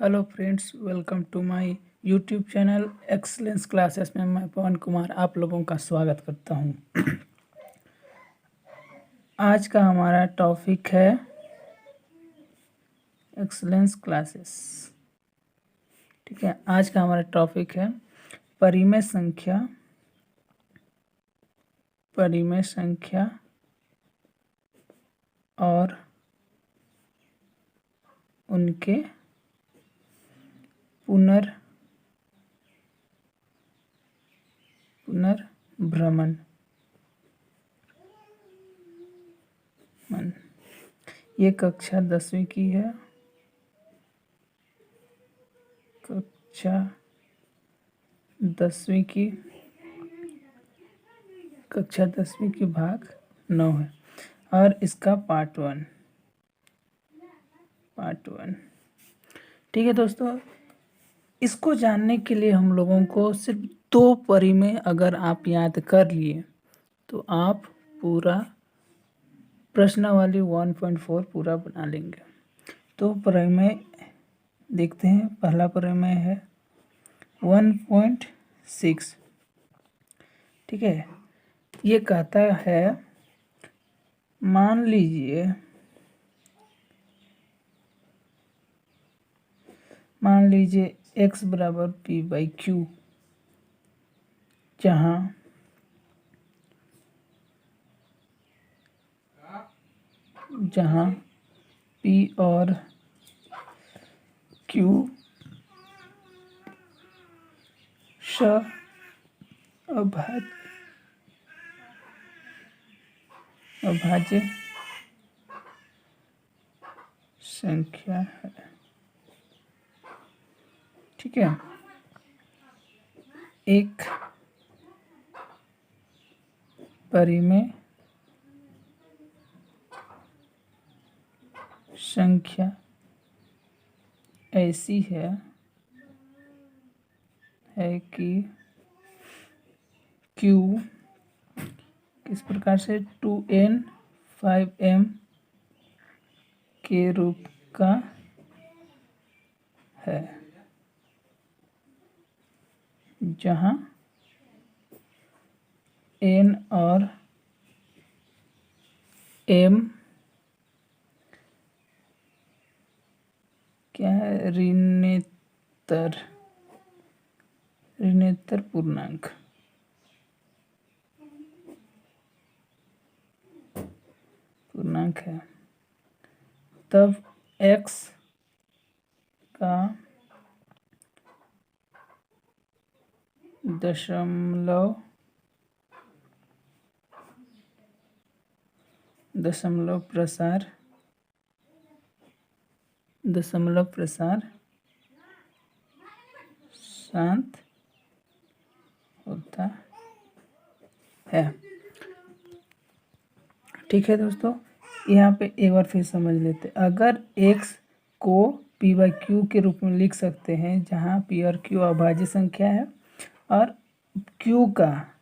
Hello friends, welcome to my YouTube channel excellence classes में मैं पवन कुमार आप लोगों का स्वागत करता हूं। आज का हमारा टॉपिक है एक्सलेंस क्लासेस। ठीक है, आज का हमारा टॉपिक है परिमेय संख्या और उनके पुनर्भ्रमण। ये कक्षा 10वीं की है। कक्षा 10वीं की भाग 9 है और इसका पार्ट वन। ठीक है दोस्तों, इसको जानने के लिए हम लोगों को सिर्फ 2 परिमेय अगर आप याद कर लिए तो आप पूरा प्रश्नावली 1.4 पूरा बना लेंगे। तो परिमेय देखते हैं। पहला परिमेय है 1.6। ठीक है, ये कहता है मान लीजिए x बराबर p/q, जहाँ p और q अभाज्य संख्या है। ठीक है, एक परिमेय संख्या ऐसी है कि Q किस प्रकार से 2n 5m के रूप का है, जहाँ n और m क्या है, ऋणोत्तर पूर्णांक है। तब x का दशमलव प्रसार शांत होता है। ठीक है दोस्तों, यहाँ पे एक बार फिर समझ लेते। अगर x को p/q के रूप में लिख सकते हैं, जहाँ p और q अभाज्य संख्या है और q का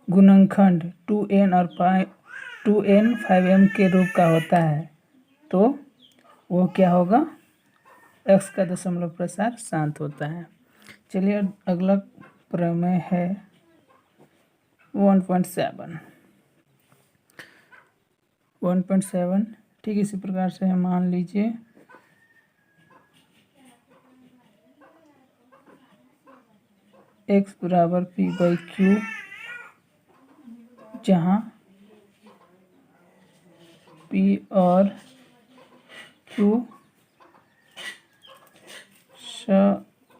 गुणनखंड 2n और 5m के रूप का होता है, तो वो क्या होगा, x का दशमलव प्रसार शांत होता है। चलिए अगला प्रमेय है 1.7। ठीक इसी प्रकार से है। मान लीजिए x बराबर p/q, जहाँ p और q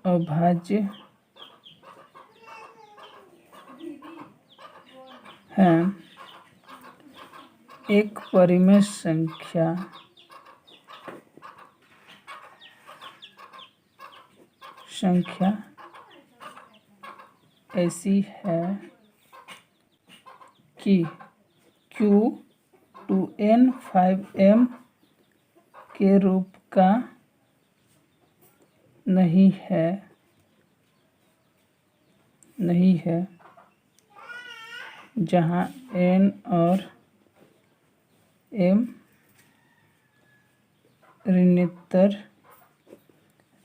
अभाज्य हैं। एक परिमेय संख्या ऐसी है कि Q 2n 5m के रूप का नहीं है, जहाँ n और m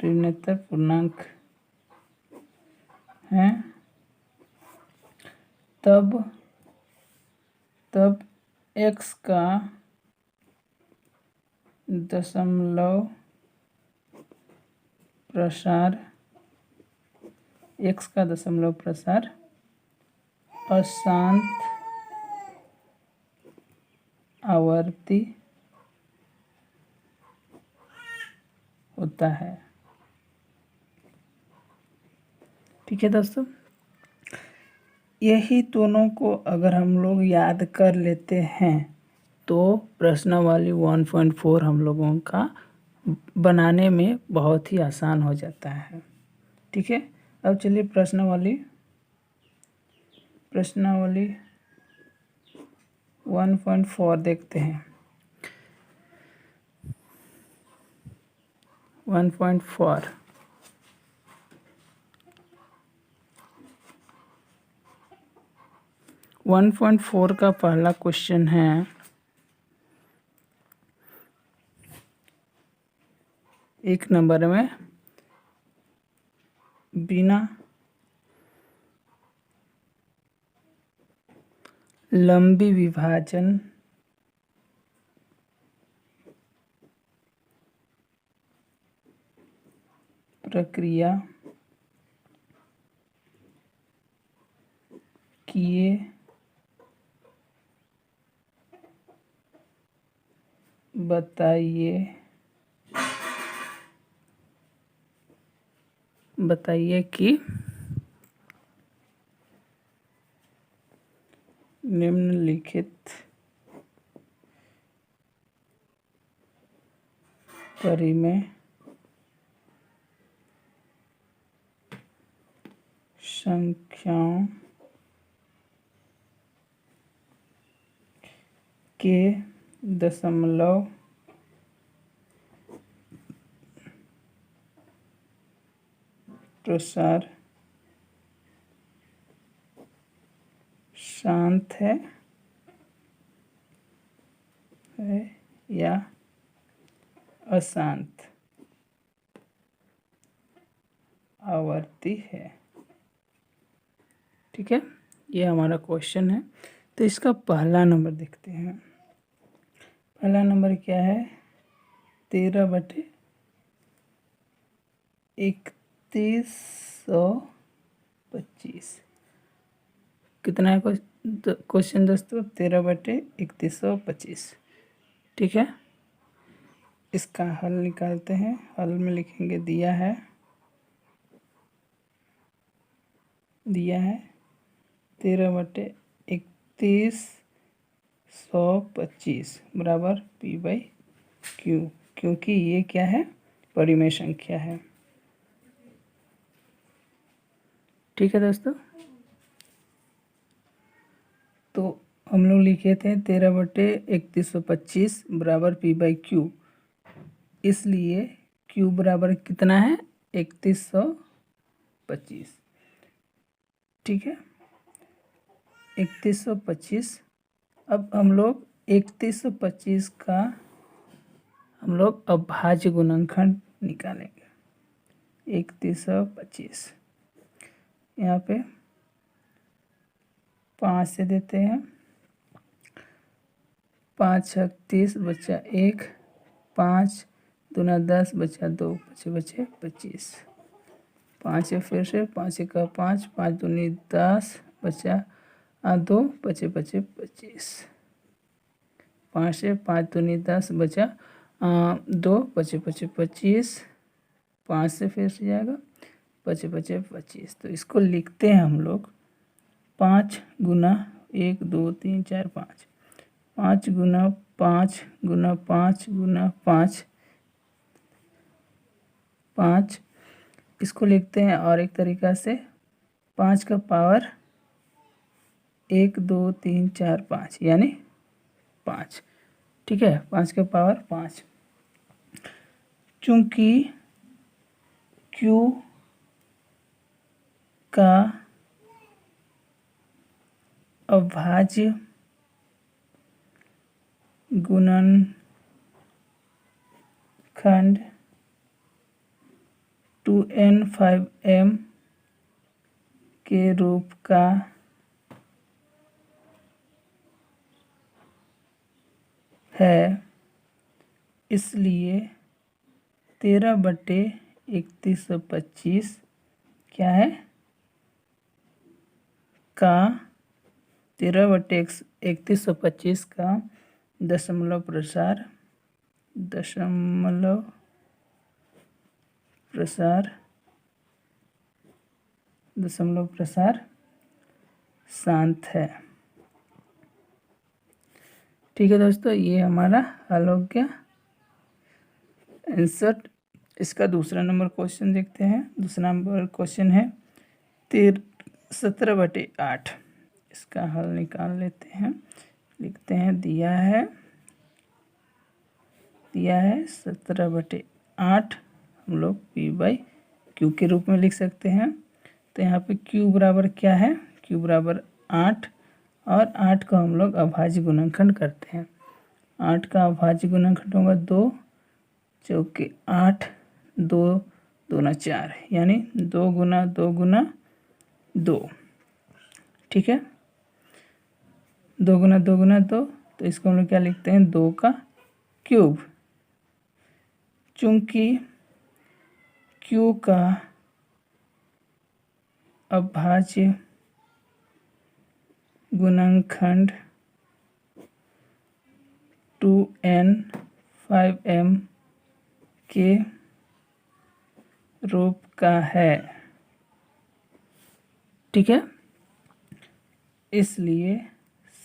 ऋणात्मक पूर्णांक है तब x का दशमलव प्रसार अशांत आवर्ती होता है। ठीक है दोस्तों, यही दोनों को अगर हम लोग याद कर लेते हैं तो प्रश्नावली 1.4 हम लोगों का बनाने में बहुत ही आसान हो जाता है। ठीक है, अब चलिए प्रश्नावली 1.4 देखते हैं। 1.4 1.4 का पहला क्वेश्चन है, एक नंबर में बिना लंबी विभाजन प्रक्रिया किए बताइए कि निम्नलिखित परिमेय संख्याओं के दशमलव प्रसार शांत है या अशांत आवर्ती है। ठीक है, ये हमारा क्वेश्चन है। तो इसका पहला नंबर देखते हैं। पहला नंबर क्या है? 13/3125 कितना है क्वेश्चन दोस्तों? 13/3125। ठीक है, इसका हल निकालते हैं। हल में लिखेंगे दिया है 13/3125 बराबर P/Q, क्योंकि ये क्या है? परिमेय संख्या है। ठीक है दोस्तों, तो हम लोग लिखे थे 13/3125 बराबर P/Q, इसलिए Q बराबर कितना है? 3125। ठीक है, 3125। अब हम लोग 3125 का हम लोग अभाज्य गुणनखंड निकालेंगे। 3125 यहाँ पे 5 से देते हैं। 5 × 30 बचा 1, 5 दूना 10 बचा 2, बचे 25। 5 फिर से 5 का 5, 5 दूनी 10 बचा 2, बचे 25। 5 से 5 दूनी 10 बचा 2, बचे 25। 5 से फिर से जाएगा, बचे 25। तो इसको लिखते हैं हम लोग 5 गुना 1 2 3 4 5, 5 गुना 5 गुना 5 गुना 5, 5। इसको लिखते हैं और एक तरीका से 5 का पावर 1 2 3 4 5 यानी 5। ठीक है, 5 का पावर 5। चूंकि Q का अभाज्य गुणनखंड 2n5m के रूप का है, इसलिए 13/3125 क्या है का 13/3125 का दशमलव प्रसार शांत है। ठीक है दोस्तों, ये हमारा हल हो गया आंसर। इसका दूसरा नंबर क्वेश्चन देखते हैं। दूसरा नंबर क्वेश्चन है 17/8। इसका हल निकाल लेते हैं। लिखते हैं दिया है 17/8 हम लोग P/Q के रूप में लिख सकते हैं। तो यहाँ पे Q बराबर क्या है, Q बराबर 8 और 8 को हम लोग अभाज्य गुणनखंड करते हैं। 8 का अभाज्य गुणनखंड होगा 2 चौके 8, 2 दूना 4, यानी 2 गुना 2 गुना 2। ठीक है, 2 गुना 2 गुना 2, तो इसको हम लोग क्या लिखते हैं 2 का क्यूब। चूंकि Q का अभाज्य गुणनखंड 2n5m के रूप का है, ठीक है, इसलिए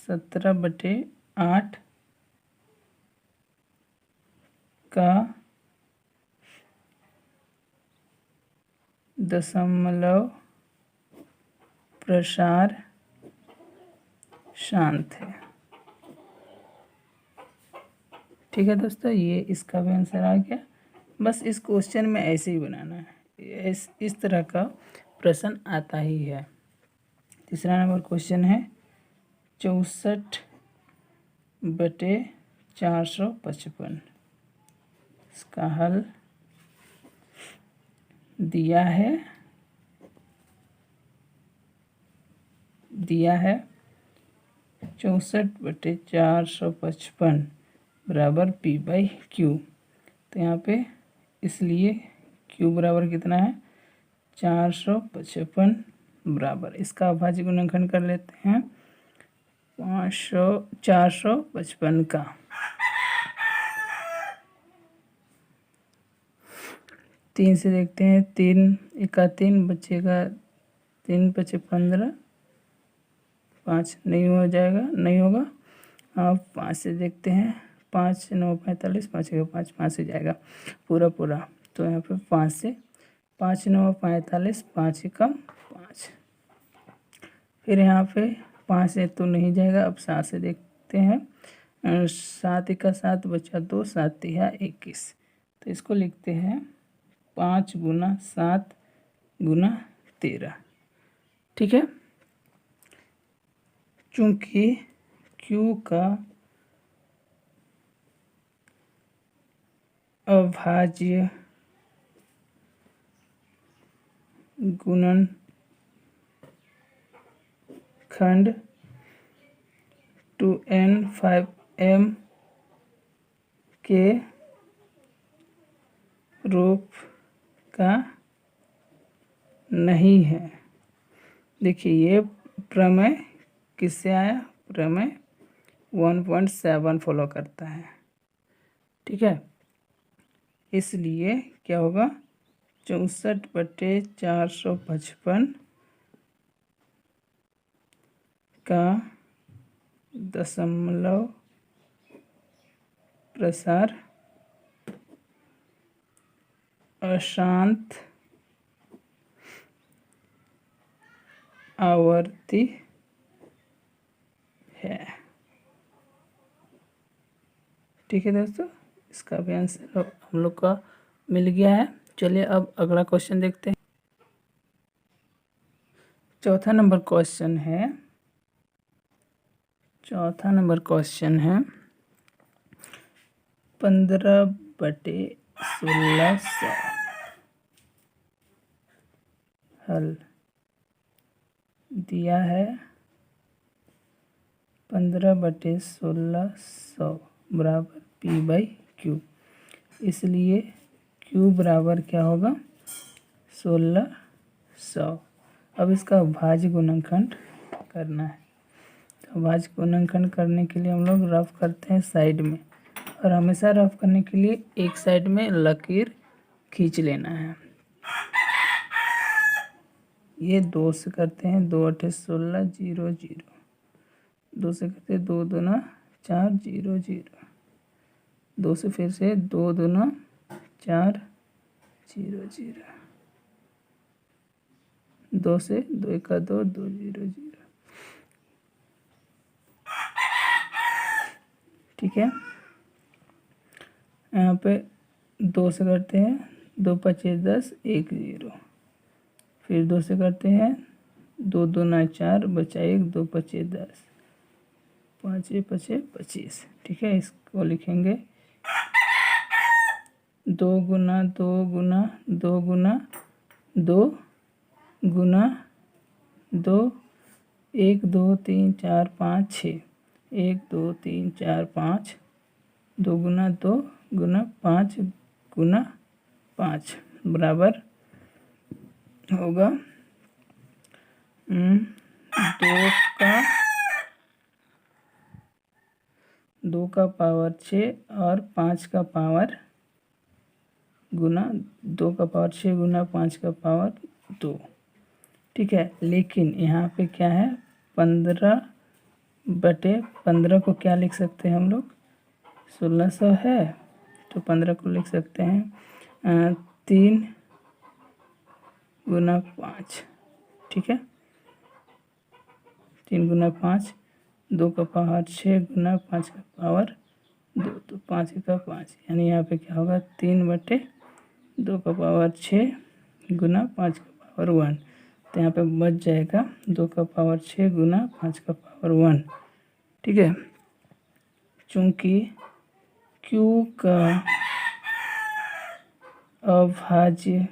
17/8 का दशमलव प्रसार शांत है। ठीक है दोस्तों, ये इसका भी आंसर आ गया। बस इस क्वेश्चन में ऐसे ही बनाना है, इस तरह का प्रश्न आता ही है। तीसरा नंबर क्वेश्चन है 64/455। इसका हल दिया है 64/455 बराबर P/Q। तो यहाँ पे इसलिए Q बराबर कितना है 455 बराबर, इसका अभाज्य गुणनखंड कर लेते हैं 455 का। 3 से देखते हैं, 3 एका 3 बचेगा, 3 बचे 15, 5 नहीं हो जाएगा, नहीं होगा। अब 5 से देखते हैं, 5 9 45, 5 1 5, 5 से जाएगा पूरा। तो यहाँ पे 5 से 5 9 45, 5 एकम 5। फिर यहाँ पे 5 से तो नहीं जाएगा। अब 7 से देखते हैं, 7 एका 7 बचा 2, 7 तिहा 21। तो इसको लिखते हैं 5 गुना 7 गुना 13। ठीक है, चूंकि Q का अभाज्य गुणनखंड 2n5m के रूप का नहीं है। देखिए ये प्रमेय किससे आया, प्रमेय 1.7 फॉलो करता है। ठीक है, इसलिए क्या होगा 64/455 का दशमलव प्रसार अशांत आवर्ती है। ठीक है दोस्तों, इसका भी आंसर हम लोग का मिल गया है। चलिए अब अगला क्वेश्चन देखते हैं। चौथा नंबर क्वेश्चन है 15/1600। हल दिया है 15/1600 बराबर P/Q। इसलिए Q बराबर क्या होगा 1600। अब इसका भाज्य गुणनखंड करना है। तो भाज्य गुणनखंड करने के लिए हम लोग रफ करते हैं साइड में, और हमेशा रफ करने के लिए एक साइड में लकीर खींच लेना है। ये 2 से करते हैं, 2 8 16 0 0, 2 से करते हैं 2 2 4 0 0, 2 से फिर से 2 2 4 0 0, 2 से 2 1 2 2 0 0। ठीक है, यहाँ पे 2 से करते हैं 2 5 10 1 0, फिर 2 से करते हैं 2 2 4 बचा 1 2 5 10 5 5 25। ठीक है, इसको लिखेंगे 2 गुना 2 गुना 2 गुना 2 गुना 2 1 2 3 4 5 6 1 2 3 4 5 2 गुना 2 गुना 5 गुना 5 बराबर होगा 2 का पावर 6 और 5 का पावर गुना 2 का पावर 6 गुना 5 का पावर 2। ठीक है, लेकिन यहाँ पे क्या है 15/15 को क्या लिख सकते हैं हम लोग 1600 है, तो 15 को लिख सकते हैं 3 गुना 5। ठीक है, 3 गुना 5, 2 का पावर 6 गुना 5 का पावर 2, तो 5 का 5, यानी यहाँ पे क्या होगा 3/2 का पावर 6 गुना 5 का पावर 1। तो यहाँ पे बच जाएगा 2 का पावर 6 गुना 5 का पावर 1। ठीक है, चूँकि Q का अभाज्य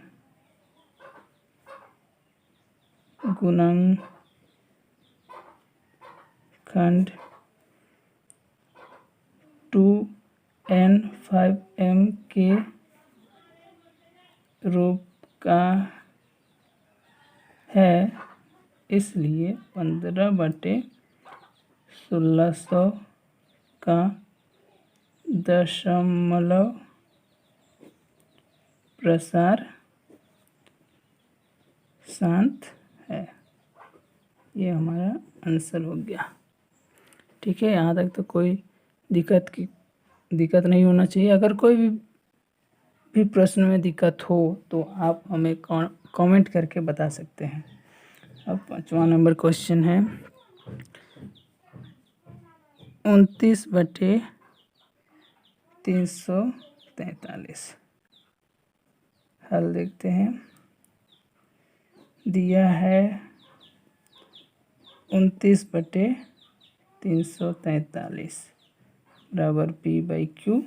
गुणनखंड 2n5m के रूप का है, इसलिए 15/1600 का दशमलव प्रसार शांत है। ये हमारा आंसर हो गया। ठीक है, यहाँ तक तो कोई दिक्कत नहीं होना चाहिए। अगर कोई भी प्रश्न में दिक्कत हो तो आप हमें कमेंट करके बता सकते हैं। अब 5वां नंबर क्वेश्चन है 29/343। हल देखते हैं। दिया है 29/343 बराबर P/Q।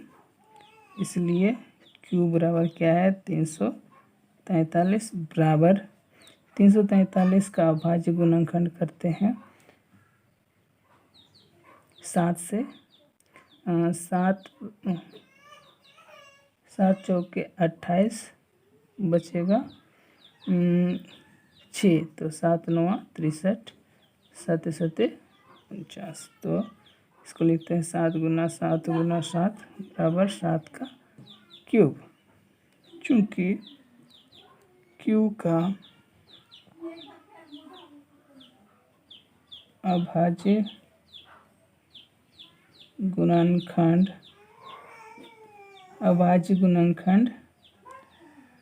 इसलिए Q बराबर क्या है 343 बराबर 343 का अभाज्य गुणनखंड करते हैं 7 से। 7 चौके 28 बचेगा 6, तो 7 9 63 7 7 49। तो इसको लिखते हैं 7 गुना 7 गुना 7 बराबर 7 का क्यूब। चूँकि Q का अभाज्य गुणनखंड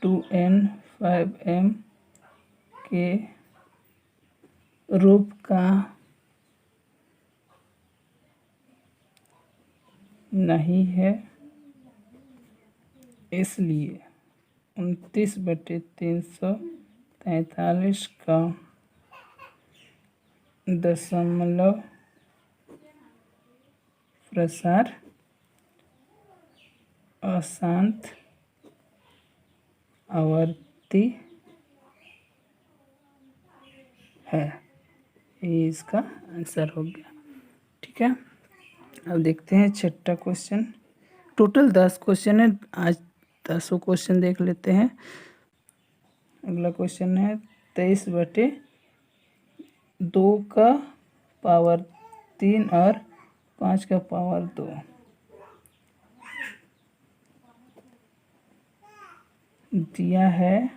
2n5m के रूप का नहीं है, इसलिए 29/343 का दशमलव प्रसार अशांत आवर्ती है। ये इसका आंसर हो गया। ठीक है, अब देखते हैं छठा क्वेश्चन। टोटल 10 क्वेश्चन है, आज 10 क्वेश्चन देख लेते हैं। अगला क्वेश्चन है 23/2 का पावर 3 और 5 का पावर 2। दिया है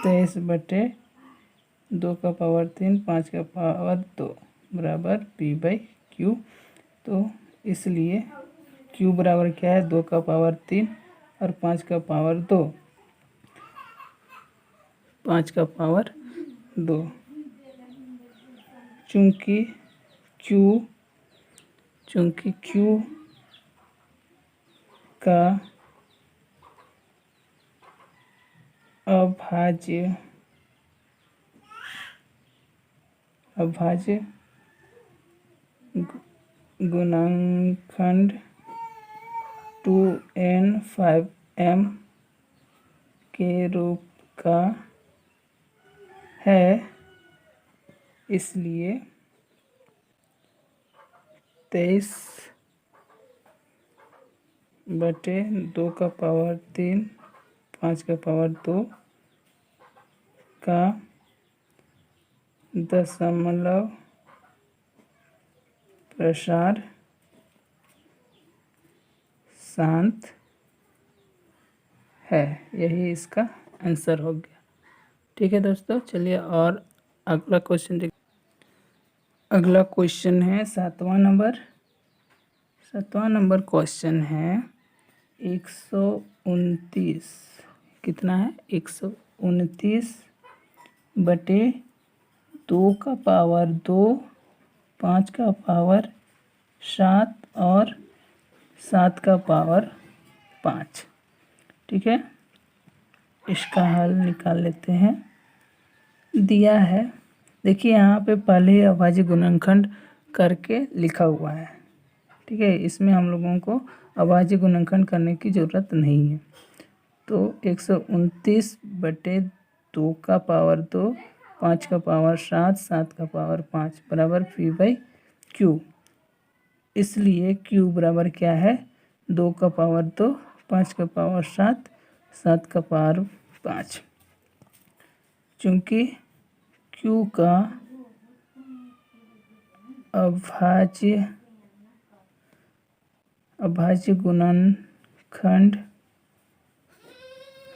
23/2 का पावर 3, 5 का पावर 2 बराबर P/Q। तो इसलिए Q बराबर क्या है, 2 का पावर 3 और 5 का पावर 2, 5 का पावर 2। चूँकि Q का अभाज्य गुणनखंड 2n5m के रूप का है, इसलिए 23/2 का पावर 3, 5 का पावर 2 का दशमलव प्रसार शांत है। यही इसका आंसर हो गया। ठीक है दोस्तों, चलिए और अगला क्वेश्चन देख। अगला क्वेश्चन है 7वां नंबर। 7वां नंबर क्वेश्चन है 129। कितना है, 129/2 का पावर 2, 5 का पावर 7 और 7 का पावर 5। ठीक है, इसका हल निकाल लेते हैं। दिया है, देखिए यहाँ पे पहले ही अभाज्य गुणनखंड करके लिखा हुआ है। ठीक है, इसमें हम लोगों को अभाज्य गुणनखंड करने की ज़रूरत नहीं है। तो 129/2 का पावर 2, 5 का पावर 7, 7 का पावर 5 बराबर P/Q। इसलिए Q बराबर क्या है, 2 का पावर 2, 5 का पावर 7, 7 का पावर 5। चूँकि Q का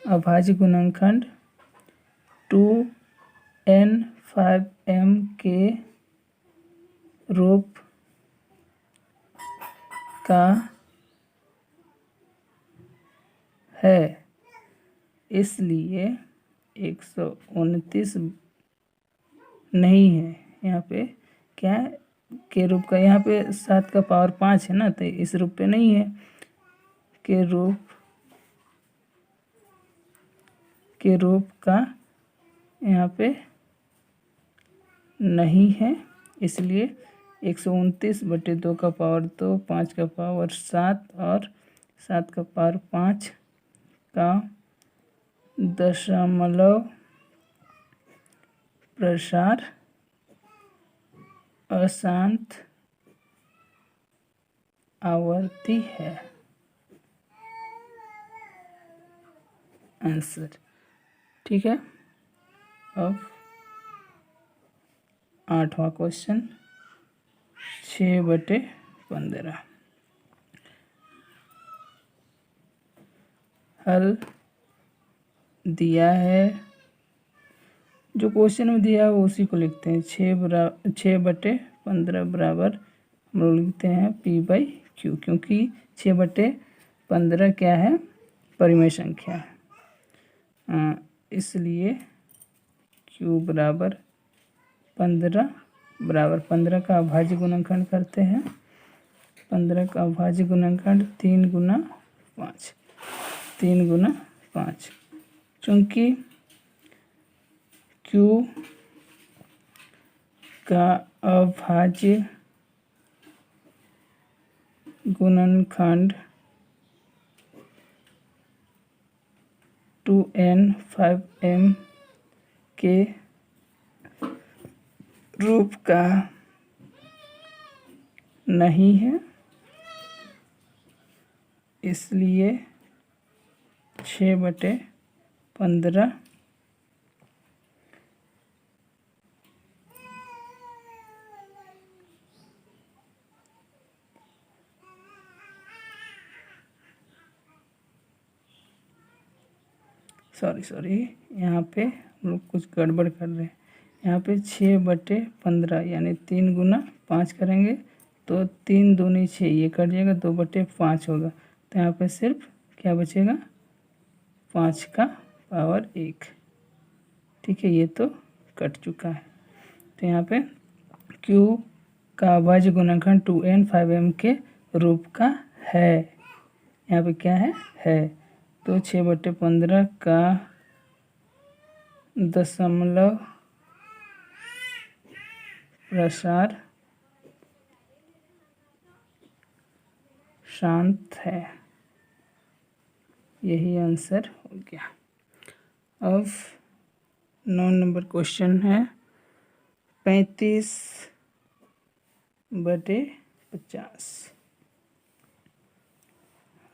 अभाज्य गुणनखंड 2n5m के रूप का है, इसलिए 129 नहीं है। यहाँ पे क्या है, के रूप का, यहाँ पे 7 का पावर 5 है ना, तो इस रूप पे नहीं है। के रूप का यहाँ पे नहीं है, इसलिए 129/2 का पावर 2, 5 का पावर 7 और 7 का पावर 5 का दशमलव प्रसार अशांत आवर्ती है। आंसर। ठीक है, अब 8वां क्वेश्चन 6/15। हल दिया है, जो क्वेश्चन में दिया है वो उसी को लिखते हैं। 6/15 बराबर हम लोग लिखते हैं P/Q, क्योंकि 6/15 क्या है, परिमेय संख्या है। इसलिए Q बराबर 15 का अभाज्य गुणनखंड करते हैं। 15 का अभाज्य गुणनखंड 3 गुना 5। चूँकि Q का अभाज्य गुणनखंड 2n5m के रूप का नहीं है, इसलिए 6/15 सॉरी यहाँ पे हम लोग कुछ गड़बड़ कर रहे हैं। यहाँ पे 6/15 यानी 3 गुना 5 करेंगे तो 3 दूनी 6, ये कट जाएगा, 2/5 होगा। तो यहाँ पे सिर्फ क्या बचेगा, 5 का पावर 1। ठीक है, ये तो कट चुका है। तो यहाँ पे Q का अभाज्य गुणनखंड 2n 5m के रूप का है। यहाँ पे क्या है। तो 6/15 का दशमलव प्रसार शांत है। यही आंसर हो गया। अब 9 नंबर क्वेश्चन है 35/50।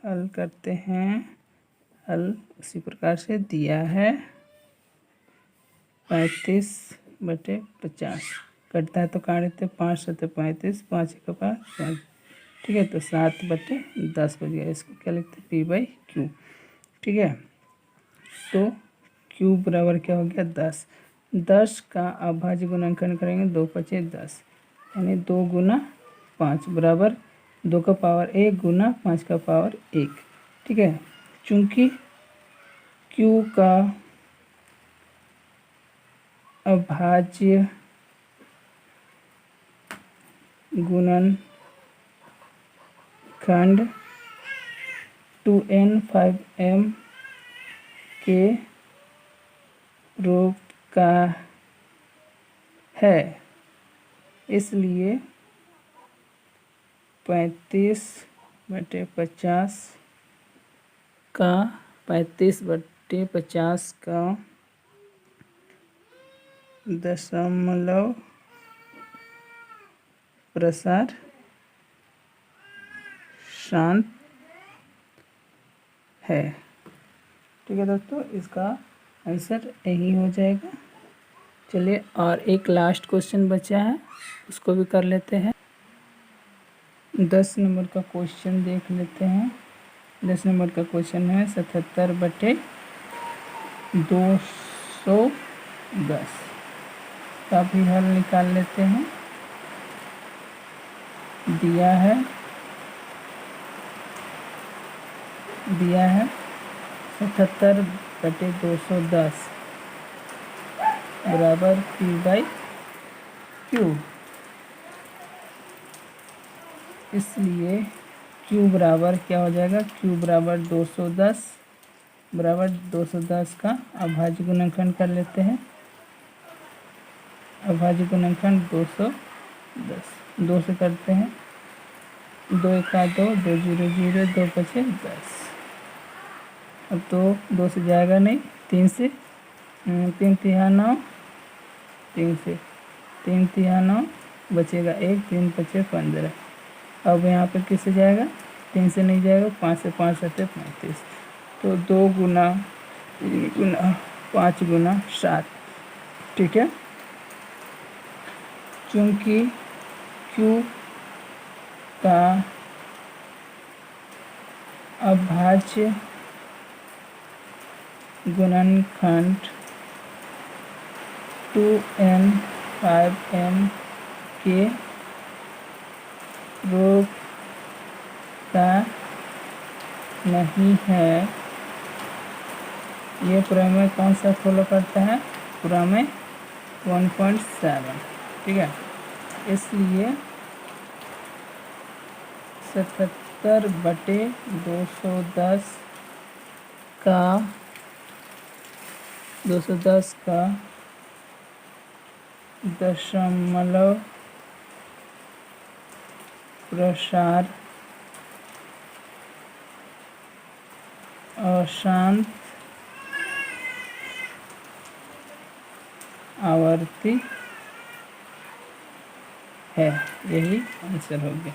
हल करते हैं। हल उसी प्रकार से दिया है। 35/50 कटता है तो काट देते, 5 7 35, 5 का 5। ठीक है, तो 7/10 बच गया। इसको क्या लिखते हैं, P/Q। ठीक है, तो Q बराबर क्या हो गया, 10। 10 का अभाज्य गुणनखंड करेंगे, 2 5 10 यानी 2 गुना 5 बराबर 2 का पावर 1 गुना 5 का पावर 1। ठीक है, चूंकि Q का अभाज्य गुणनखंड 2n 5m के रूप का है, इसलिए 35/50 का 35/50 का दशमलव प्रसार शांत है। ठीक है दोस्तों, इसका आंसर यही हो जाएगा। चलिए, और एक लास्ट क्वेश्चन बचा है, उसको भी कर लेते हैं। 10 नंबर का क्वेश्चन देख लेते हैं। 10 नंबर का क्वेश्चन है 77/210 का भी हल निकाल लेते हैं। दिया है 77/210 बराबर P/Q। इसलिए Q बराबर क्या हो जाएगा, Q बराबर 210 का अभाज्य गुणनखंड कर लेते हैं। अभाज्य गुणनखंड 210, 2 से करते हैं, 2 1 2, 2 0 0, 2 5 10। अब तो 2 से जाएगा नहीं, 3 से, 3 तिहा 9, 3 से 3 तिहा 9 बचेगा 1, 3 5 15। अब यहाँ पे किससे जाएगा, 3 से नहीं जाएगा, 5 से 5 7 35। तो 2 गुना 3 गुना 5 गुना 7। ठीक है, चूँकि Q का अभाज्य गुणनखंड 2n 5m के रूप का नहीं है। ये प्रमेय कौन सा फॉलो करता है, प्रमेय 1.7। ठीक है, इसलिए 77/210 का 210 का दशमलव प्रसार अशांत आवर्ती है। यही आंसर हो गया।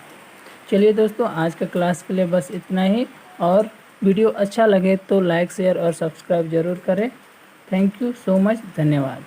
चलिए दोस्तों, आज का क्लास के लिए बस इतना ही, और वीडियो अच्छा लगे तो लाइक शेयर और सब्सक्राइब ज़रूर करें। थैंक यू सो मच, धन्यवाद।